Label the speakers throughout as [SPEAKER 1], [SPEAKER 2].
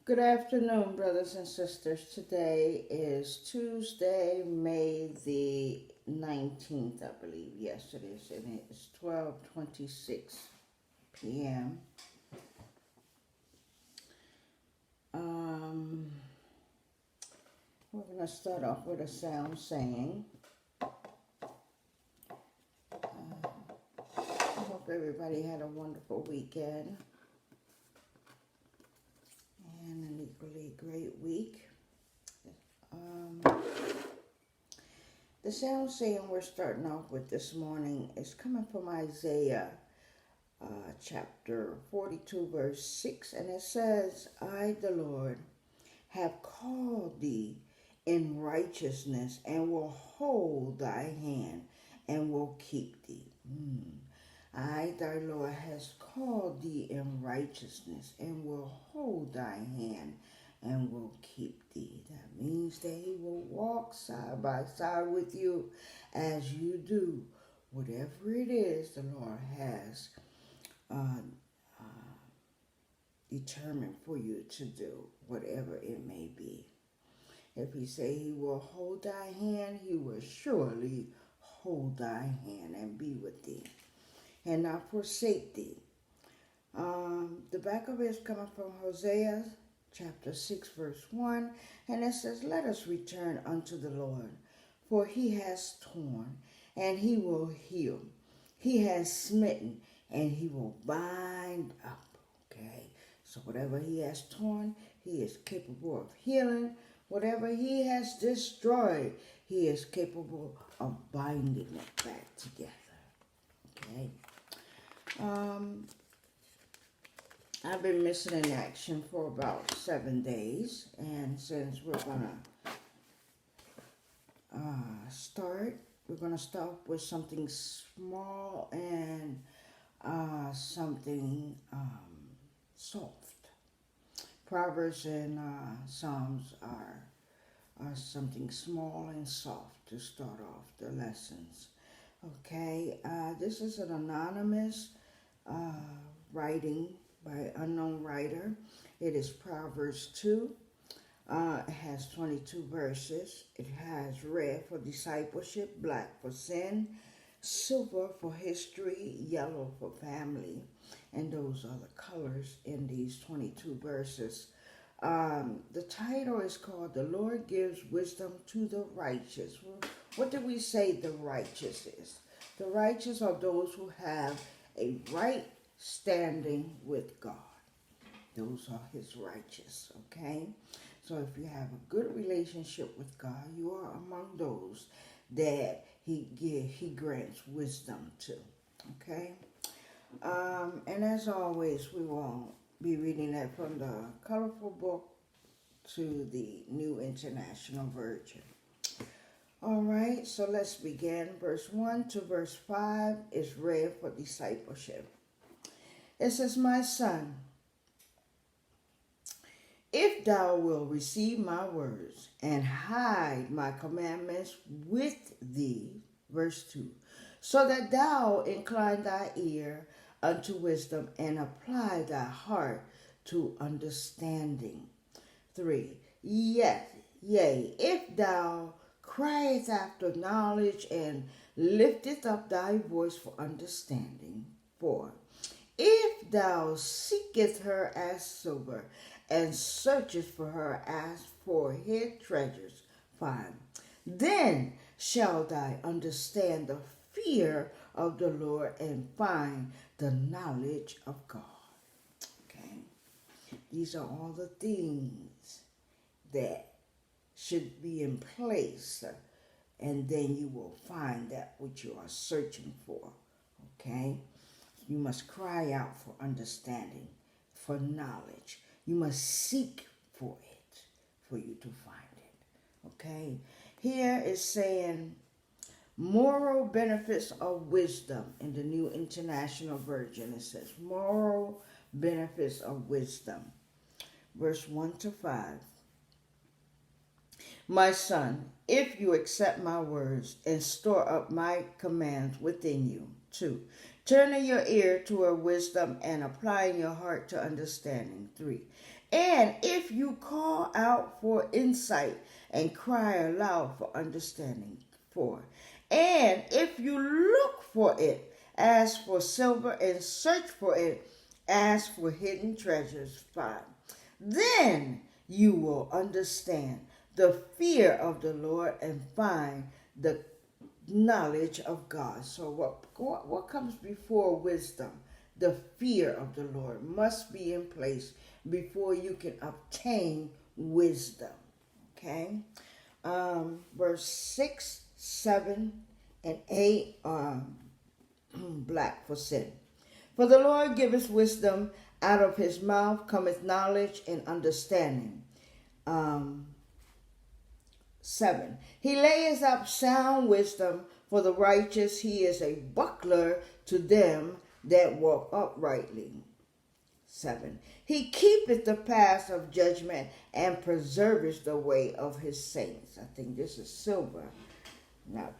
[SPEAKER 1] Good afternoon, brothers and sisters. Today is Tuesday, May the 19th, I believe. Yes, it is. And it's 12:26 p.m. Um, we're going to start off with a sound saying. I hope everybody had a wonderful weekend and an equally great week. The sound saying we're starting off with this morning is coming from Isaiah chapter 42, verse 6, and it says, I, the Lord, have called thee in righteousness and will hold thy hand and will keep thee. I, thy Lord, has called thee in righteousness and will hold thy hand and will keep thee. That means that he will walk side by side with you as you do whatever it is the Lord has determined for you to do, whatever it may be. If he say he will hold thy hand, he will surely hold thy hand and be with thee and not forsake thee. The back of it is coming from Hosea chapter 6 verse 1, and it says, let us return unto the Lord, for he has torn and he will heal. He has smitten and he will bind up. Okay, so whatever he has torn, he is capable of healing. Whatever he has destroyed, he is capable of binding it back together. Okay. I've been missing in action for about 7 days, and since we're gonna we're gonna start with something small and something soft. Proverbs and Psalms are something small and soft to start off the lessons. Okay, this is an anonymous writing by unknown writer. It is Proverbs 2. It has 22 verses. It has red for discipleship, black for sin, silver for history, yellow for family, and those are the colors in these 22 verses. The title is called The Lord Gives Wisdom to the Righteous. What do we say the righteous is? The righteous are those who have a right standing with God. Those are his righteous, okay? So if you have a good relationship with God, you are among those that he grants wisdom to, okay? And as always, we will be reading that from the colorful book to the New International Version. All right, so let's begin. Verse 1 to verse 5 is read for discipleship. It says, my son, if thou wilt receive my words and hide my commandments with thee, verse 2, so that thou incline thy ear unto wisdom and apply thy heart to understanding. 3, yea, if thou criest after knowledge and lifteth up thy voice for understanding. 4, if thou seekest her as silver and searchest for her as for hid treasures. 5, then shall thou understand the fear of the Lord and find the knowledge of God. Okay, these are all the things that should be in place, and then you will find that which you are searching for. Okay, you must cry out for understanding, for knowledge. You must seek for it, for you to find it. Okay, here is saying moral benefits of wisdom in the New International Version. It says moral benefits of wisdom. Verse 1 to 5. My son, if you accept my words and store up my commands within you. 2, turning your ear toward wisdom and applying your heart to understanding. 3. And if you call out for insight and cry aloud for understanding. 4. And if you look for it as for silver and search for it as for hidden treasures. 5. Then you will understand the fear of the Lord and find the knowledge of God. So what comes before wisdom? The fear of the Lord must be in place before you can obtain wisdom. Okay? Verse 6, 7, and 8 are black for sin. For the Lord giveth wisdom, out of his mouth cometh knowledge and understanding. 7. He layeth up sound wisdom for the righteous. He is a buckler to them that walk uprightly. 7. He keepeth the paths of judgment and preserveth the way of his saints. I think this is silver, not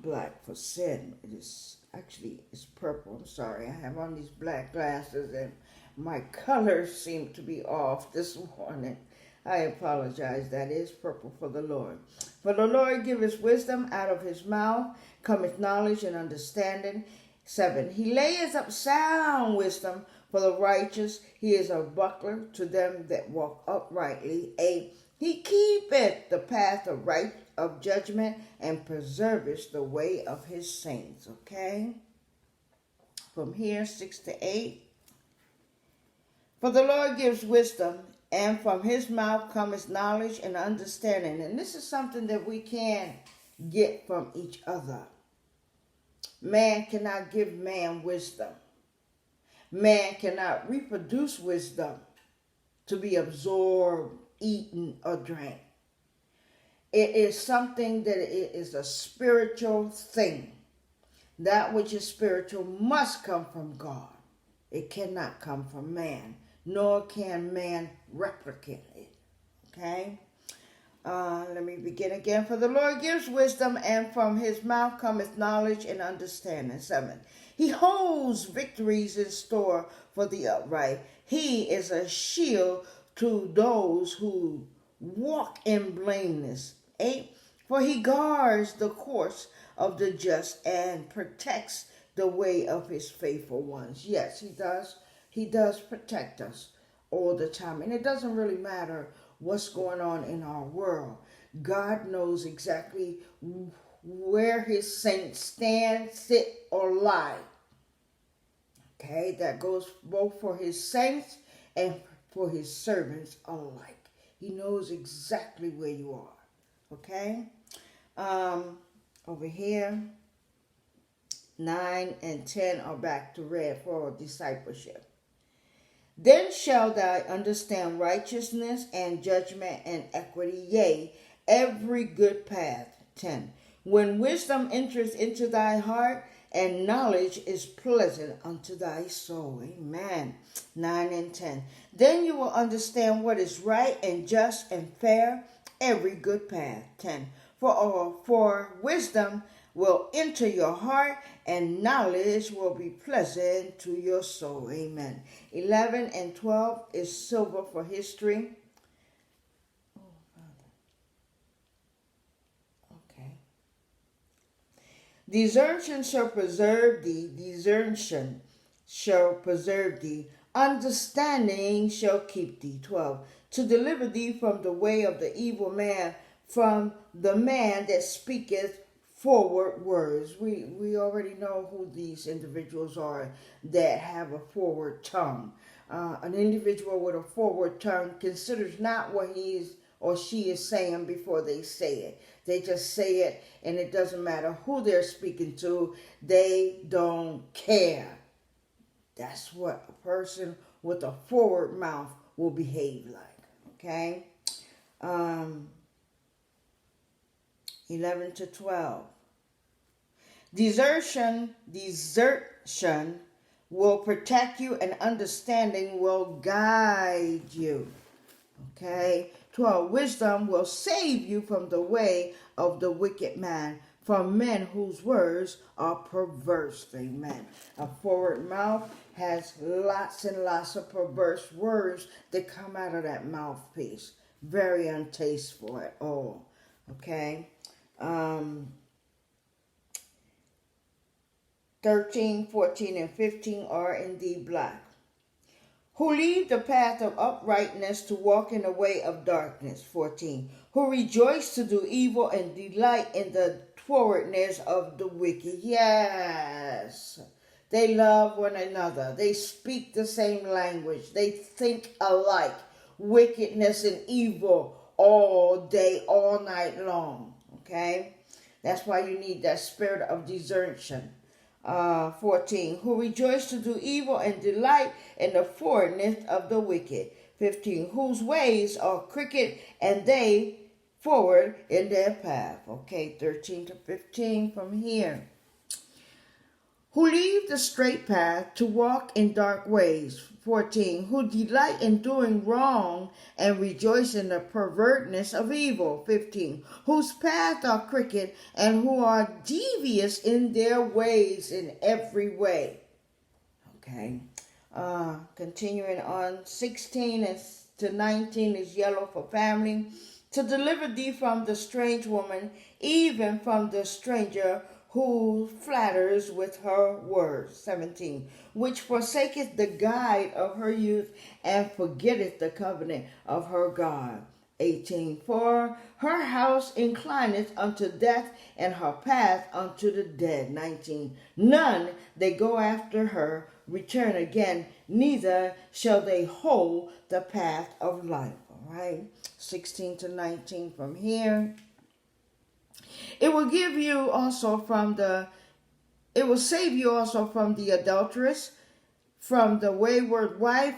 [SPEAKER 1] black for sin. It is actually, it's purple. I'm sorry. I have on these black glasses and my colors seem to be off this morning. I apologize. That is purple for the Lord. For the Lord giveth wisdom, out of his mouth cometh knowledge and understanding. 7. He layeth up sound wisdom for the righteous. He is a buckler to them that walk uprightly. 8. He keepeth the path of judgment and preserveth the way of his saints. Okay? From here, 6 to 8. For the Lord gives wisdom, and from his mouth cometh knowledge and understanding. And this is something that we can get from each other. Man cannot give man wisdom. Man cannot reproduce wisdom to be absorbed, eaten, or drank. It is something that it is a spiritual thing. That which is spiritual must come from God. It cannot come from man, nor can man replicate it. Okay? Let me begin again. For the Lord gives wisdom, and from his mouth cometh knowledge and understanding. 7. He holds victories in store for the upright. He is a shield to those who walk in blameless. 8. For he guards the course of the just and protects the way of his faithful ones. Yes, he does. He does protect us all the time. And it doesn't really matter what's going on in our world. God knows exactly where his saints stand, sit, or lie. Okay, that goes both for his saints and for his servants alike. He knows exactly where you are. Okay? Over here, 9 and 10 are back to red for discipleship. Then shall thou understand righteousness and judgment and equity, yea, every good path. 10. When wisdom enters into thy heart, and knowledge is pleasant unto thy soul. Amen. 9 and 10. Then you will understand what is right and just and fair, every good path. 10. For wisdom will enter your heart, and knowledge will be pleasant to your soul. Amen. 11 and 12 is silver for history. Okay. Desertion shall preserve thee. Desertion shall preserve thee. Understanding shall keep thee. 12. To deliver thee from the way of the evil man, from the man that speaketh forward words. We already know who these individuals are that have a forward tongue. An individual with a forward tongue considers not what he is or she is saying before they say it. They just say it, and it doesn't matter who they're speaking to. They don't care. That's what a person with a forward mouth will behave like. Okay? 11 to 12. Desertion will protect you, and understanding will guide you. Okay? 12. Wisdom will save you from the way of the wicked man, from men whose words are perverse. Amen. A forward mouth has lots and lots of perverse words that come out of that mouthpiece. Very untasteful at all. Okay. 13, 14, and 15 are indeed black. Who leave the path of uprightness to walk in the way of darkness. 14. Who rejoice to do evil and delight in the forwardness of the wicked. Yes. They love one another. They speak the same language. They think alike. Wickedness and evil all day, all night long. Okay? That's why you need that spirit of discernment. 14. Who rejoice to do evil and delight in the forwardness of the wicked. 15. Whose ways are crooked and they forward in their path. Okay, 13 to 15 from here. Who leave the straight path to walk in dark ways. 14. Who delight in doing wrong and rejoice in the pervertness of evil. 15. Whose paths are crooked and who are devious in their ways in every way. Okay. Continuing on, 16 to 19 is yellow for family. To deliver thee from the strange woman, even from the stranger who flatters with her words. 17. Which forsaketh the guide of her youth and forgetteth the covenant of her God. 18. For her house inclineth unto death and her path unto the dead. 19. None that go after her return again, neither shall they hold the path of life. All right. 16 to 19 from here. It will give you also it will save you also from the adulteress, from the wayward wife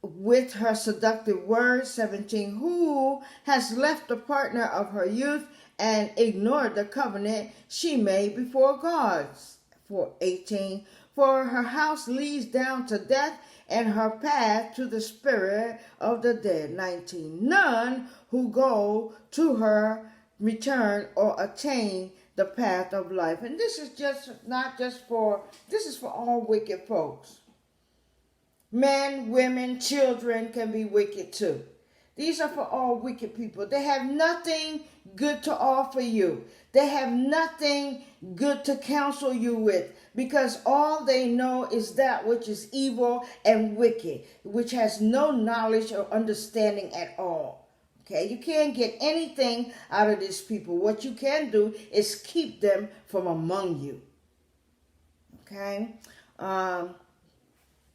[SPEAKER 1] with her seductive words. 17. Who has left the partner of her youth and ignored the covenant she made before God. 18. For her house leads down to death and her path to the spirit of the dead. 19. None who go to her return or attain the path of life. And this is this is for all wicked folks. Men, women, children can be wicked too. These are for all wicked people. They have nothing good to offer you. They have nothing good to counsel you with, because all they know is that which is evil and wicked, which has no knowledge or understanding at all. Okay, you can't get anything out of these people. What you can do is keep them from among you. Okay,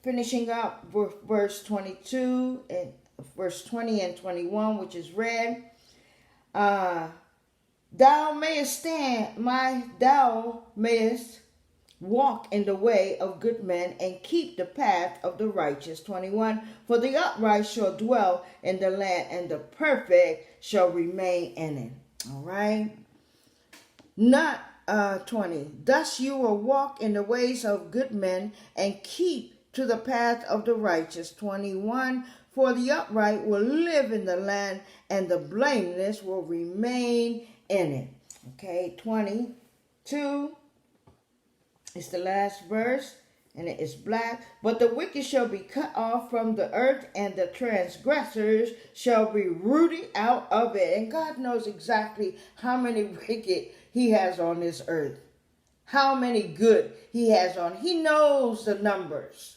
[SPEAKER 1] finishing up with verse 22 and verse 20 and 21, which is read. Thou mayest walk in the way of good men and keep the path of the righteous. 21. For the upright shall dwell in the land, and the perfect shall remain in it. All right. Not 20. Thus you will walk in the ways of good men and keep to the path of the righteous. 21. For the upright will live in the land, and the blameless will remain in it. Okay, 22 is the last verse, and it is black. But the wicked shall be cut off from the earth, and the transgressors shall be rooted out of it. And God knows exactly how many wicked he has on this earth, how many good he has on. He knows the numbers.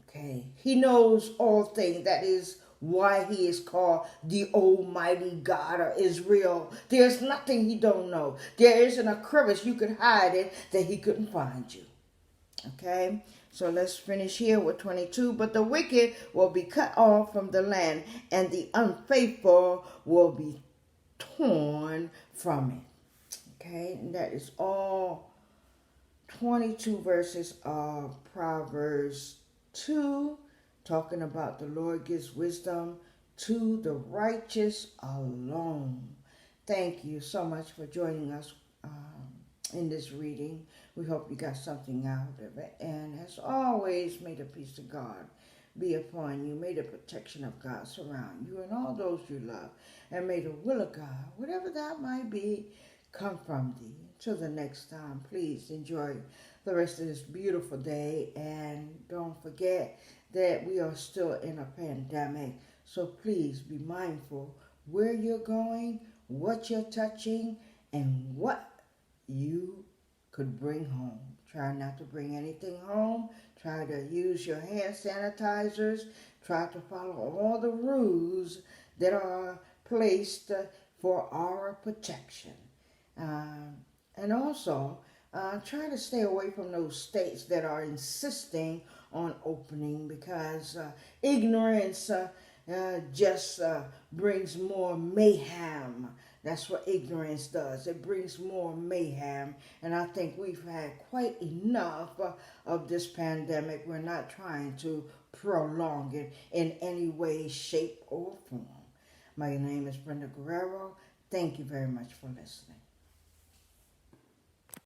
[SPEAKER 1] Okay, he knows all things. That is why he is called the Almighty God of Israel. There's nothing he don't know. There isn't a crevice you could hide in that he couldn't find you. Okay, so let's finish here with 22. But the wicked will be cut off from the land, and the unfaithful will be torn from it. Okay, and that is all 22 verses of Proverbs 2, talking about the Lord gives wisdom to the righteous alone. Thank you so much for joining us in this reading. We hope you got something out of it. And as always, may the peace of God be upon you. May the protection of God surround you and all those you love. And may the will of God, whatever that might be, come from thee. Till the next time, please enjoy the rest of this beautiful day. And don't forget that we are still in a pandemic. So please be mindful where you're going, what you're touching, and what you could bring home. Try not to bring anything home. Try to use your hand sanitizers. Try to follow all the rules that are placed for our protection. And also, try to stay away from those states that are insisting on opening, because ignorance just brings more mayhem. That's what ignorance does. It brings more mayhem. And I think we've had quite enough of this pandemic. We're not trying to prolong it in any way, shape, or form. My name is Brenda Guerrero. Thank you very much for listening.